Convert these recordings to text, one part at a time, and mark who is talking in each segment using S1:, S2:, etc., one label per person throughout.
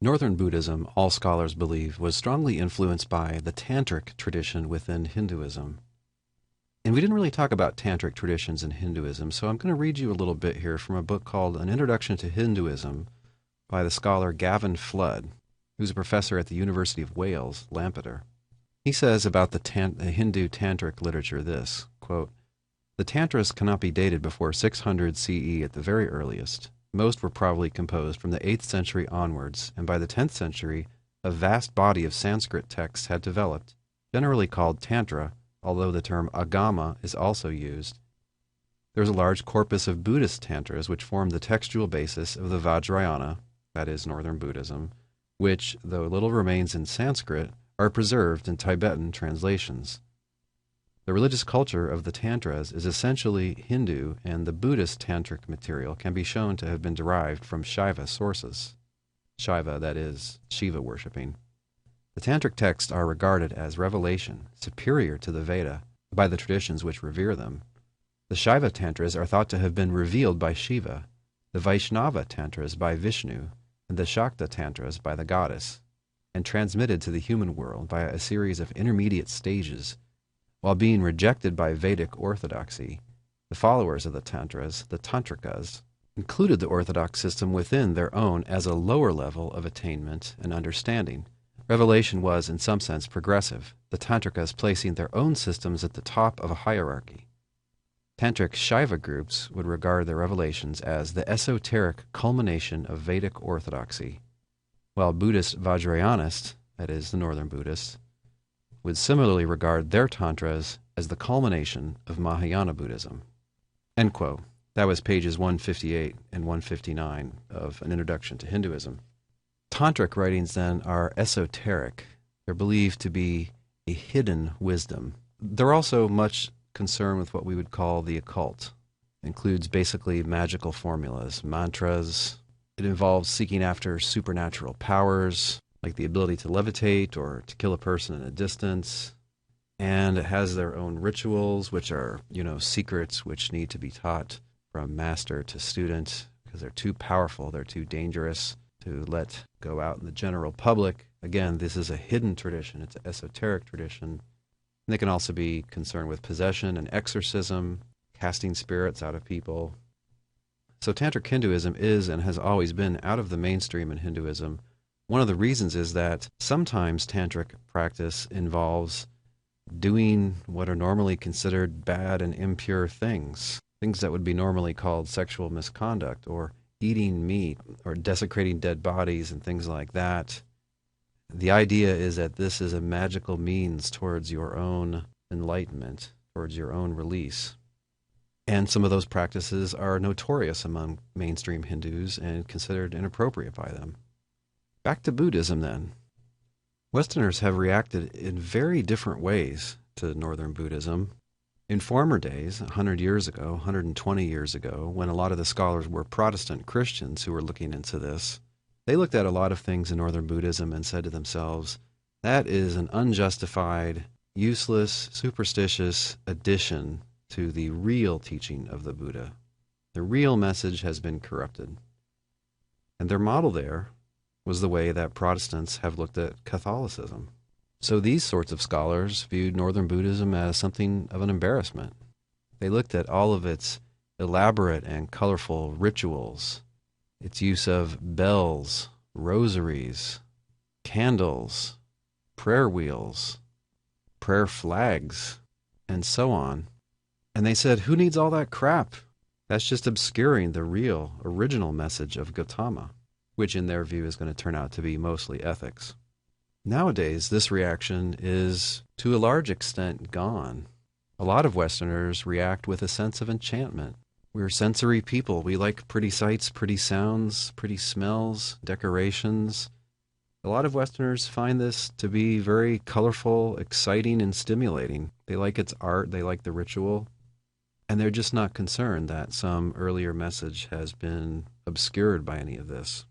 S1: Northern Buddhism, all scholars believe, was strongly influenced by the Tantric tradition within Hinduism. And we didn't really talk about Tantric traditions in Hinduism, so I'm going to read you a little bit here from a book called An Introduction to Hinduism by the scholar Gavin Flood, who's a professor at the University of Wales, Lampeter. He says about the Hindu Tantric literature this, quote, "The Tantras cannot be dated before 600 CE at the very earliest. Most were probably composed from the 8th century onwards, and by the 10th century a vast body of Sanskrit texts had developed, generally called Tantra, although the term Agama is also used. There is a large corpus of Buddhist Tantras which form the textual basis of the Vajrayana, that is, Northern Buddhism, which, though little remains in Sanskrit, are preserved in Tibetan translations. The religious culture of the Tantras is essentially Hindu, and the Buddhist Tantric material can be shown to have been derived from Shaiva sources. Shaiva, that is, Shiva worshipping. The Tantric texts are regarded as revelation, superior to the Veda, by the traditions which revere them. The Shaiva Tantras are thought to have been revealed by Shiva, the Vaishnava Tantras by Vishnu, and the Shakta Tantras by the goddess, and transmitted to the human world by a series of intermediate stages. While being rejected by Vedic orthodoxy, the followers of the Tantras, the Tantrikas, included the orthodox system within their own as a lower level of attainment and understanding. Revelation was, in some sense, progressive, the Tantrikas placing their own systems at the top of a hierarchy. Tantric Shaiva groups would regard their revelations as the esoteric culmination of Vedic orthodoxy, while Buddhist Vajrayanists, that is, the Northern Buddhists, would similarly regard their Tantras as the culmination of Mahayana Buddhism." End quote. That was pages 158 and 159 of An Introduction to Hinduism. Tantric writings, then, are esoteric. They're believed to be a hidden wisdom. They're also much concerned with what we would call the occult. It includes basically magical formulas, mantras. It involves seeking after supernatural powers, like the ability to levitate or to kill a person in a distance. And it has their own rituals, which are, secrets which need to be taught from master to student because they're too powerful, they're too dangerous to let go out in the general public. Again, this is a hidden tradition. It's an esoteric tradition. And they can also be concerned with possession and exorcism, casting spirits out of people. So Tantric Hinduism is and has always been out of the mainstream in Hinduism. One of the reasons is that sometimes Tantric practice involves doing what are normally considered bad and impure things that would be normally called sexual misconduct, or eating meat, or desecrating dead bodies and things like that. The idea is that this is a magical means towards your own enlightenment, towards your own release. And some of those practices are notorious among mainstream Hindus and considered inappropriate by them. Back to Buddhism, then. Westerners have reacted in very different ways to Northern Buddhism. In former days, 100 years ago, 120 years ago, when a lot of the scholars were Protestant Christians who were looking into this, they looked at a lot of things in Northern Buddhism and said to themselves, that is an unjustified, useless, superstitious addition to the real teaching of the Buddha. The real message has been corrupted. And their model there was the way that Protestants have looked at Catholicism. So these sorts of scholars viewed Northern Buddhism as something of an embarrassment. They looked at all of its elaborate and colorful rituals, its use of bells, rosaries, candles, prayer wheels, prayer flags, and so on. And they said, who needs all that crap? That's just obscuring the real, original message of Gautama, which in their view is going to turn out to be mostly ethics. Nowadays, this reaction is, to a large extent, gone. A lot of Westerners react with a sense of enchantment. We're sensory people. We like pretty sights, pretty sounds, pretty smells, decorations. A lot of Westerners find this to be very colorful, exciting, and stimulating. They like its art, they like the ritual, and they're just not concerned that some earlier message has been obscured by any of this.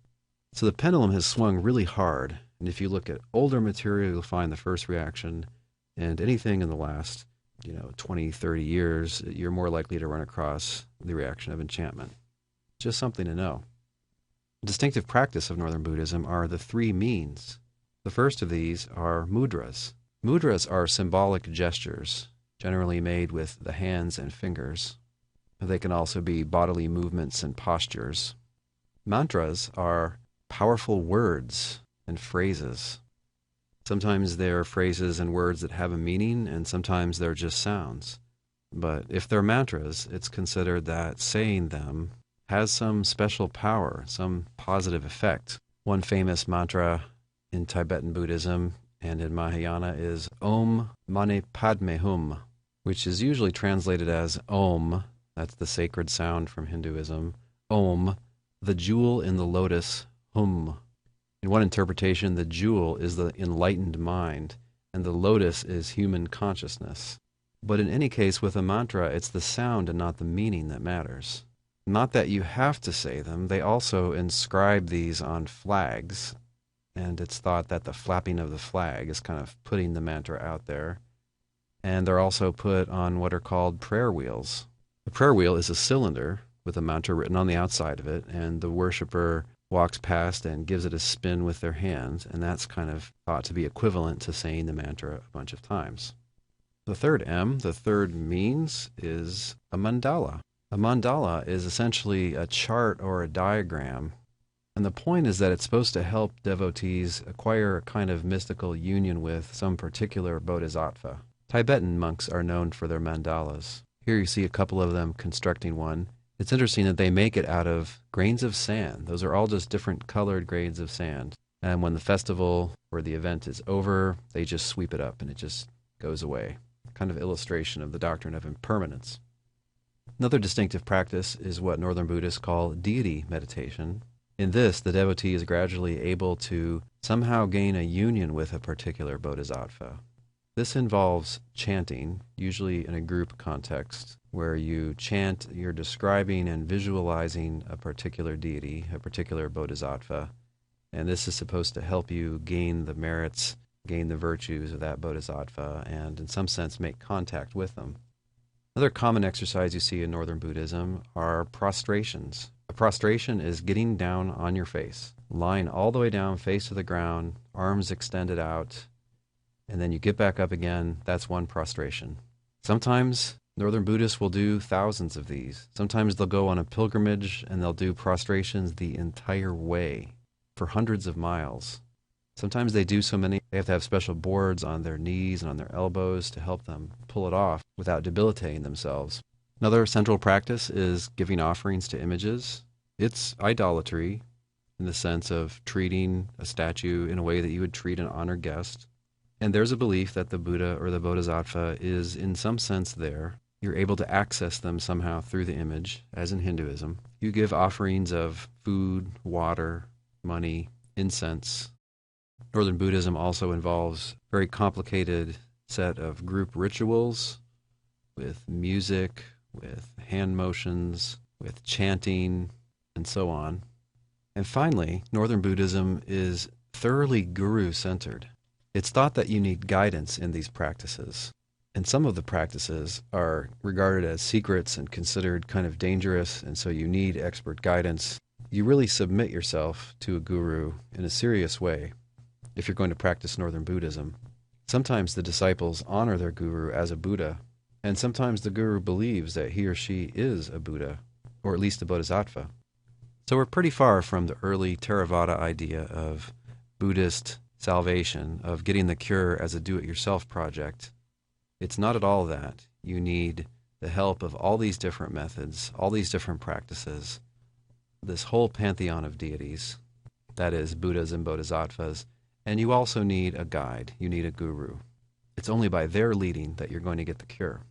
S1: So the pendulum has swung really hard, and if you look at older material, you'll find the first reaction, and anything in the last 20, 30 years, you're more likely to run across the reaction of enchantment. Just something to know. Distinctive practice of Northern Buddhism are the three means. The first of these are mudras. Mudras are symbolic gestures, generally made with the hands and fingers. They can also be bodily movements and postures. Mantras are powerful words and phrases. Sometimes they're phrases and words that have a meaning, and sometimes they're just sounds. But if they're mantras, it's considered that saying them has some special power, some positive effect. One famous mantra in Tibetan Buddhism and in Mahayana is Om Mani Padme Hum, which is usually translated as Om, that's the sacred sound from Hinduism, Om, the jewel in the lotus, Hum. In one interpretation, the jewel is the enlightened mind, and the lotus is human consciousness. But in any case, with a mantra, it's the sound and not the meaning that matters. Not that you have to say them, they also inscribe these on flags, and it's thought that the flapping of the flag is kind of putting the mantra out there. And they're also put on what are called prayer wheels. The prayer wheel is a cylinder with a mantra written on the outside of it, and the worshiper walks past and gives it a spin with their hands, and that's kind of thought to be equivalent to saying the mantra a bunch of times. The third M, the third means, is a mandala. A mandala is essentially a chart or a diagram, and the point is that it's supposed to help devotees acquire a kind of mystical union with some particular bodhisattva. Tibetan monks are known for their mandalas. Here you see a couple of them constructing one. It's interesting that they make it out of grains of sand. Those are all just different colored grains of sand. And when the festival or the event is over, they just sweep it up and it just goes away. Kind of illustration of the doctrine of impermanence. Another distinctive practice is what Northern Buddhists call Deity Meditation. In this, the devotee is gradually able to somehow gain a union with a particular bodhisattva. This involves chanting, usually in a group context, where you chant, you're describing and visualizing a particular deity, a particular bodhisattva, and this is supposed to help you gain the merits, gain the virtues of that bodhisattva, and in some sense make contact with them. Another common exercise you see in Northern Buddhism are prostrations. A prostration is getting down on your face, lying all the way down, face to the ground, arms extended out, and then you get back up again. That's one prostration. Sometimes Northern Buddhists will do thousands of these. Sometimes they'll go on a pilgrimage and they'll do prostrations the entire way for hundreds of miles. Sometimes they do so many, they have to have special boards on their knees and on their elbows to help them pull it off without debilitating themselves. Another central practice is giving offerings to images. It's idolatry in the sense of treating a statue in a way that you would treat an honored guest. And there's a belief that the Buddha or the Bodhisattva is in some sense there. You're able to access them somehow through the image, as in Hinduism. You give offerings of food, water, money, incense. Northern Buddhism also involves a very complicated set of group rituals with music, with hand motions, with chanting, and so on. And finally, Northern Buddhism is thoroughly guru-centered. It's thought that you need guidance in these practices. And some of the practices are regarded as secrets and considered kind of dangerous, and so you need expert guidance. You really submit yourself to a guru in a serious way if you're going to practice Northern Buddhism. Sometimes the disciples honor their guru as a Buddha, and sometimes the guru believes that he or she is a Buddha, or at least a bodhisattva. So we're pretty far from the early Theravada idea of Buddhist salvation, of getting the cure as a do-it-yourself project. It's not at all that. You need the help of all these different methods, all these different practices, this whole pantheon of deities, that is, Buddhas and Bodhisattvas, and you also need a guide. You need a guru. It's only by their leading that you're going to get the cure.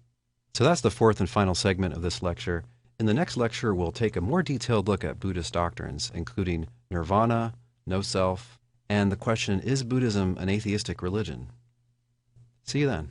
S1: So that's the fourth and final segment of this lecture. In the next lecture, we'll take a more detailed look at Buddhist doctrines, including nirvana, no self, and the question, is Buddhism an atheistic religion? See you then.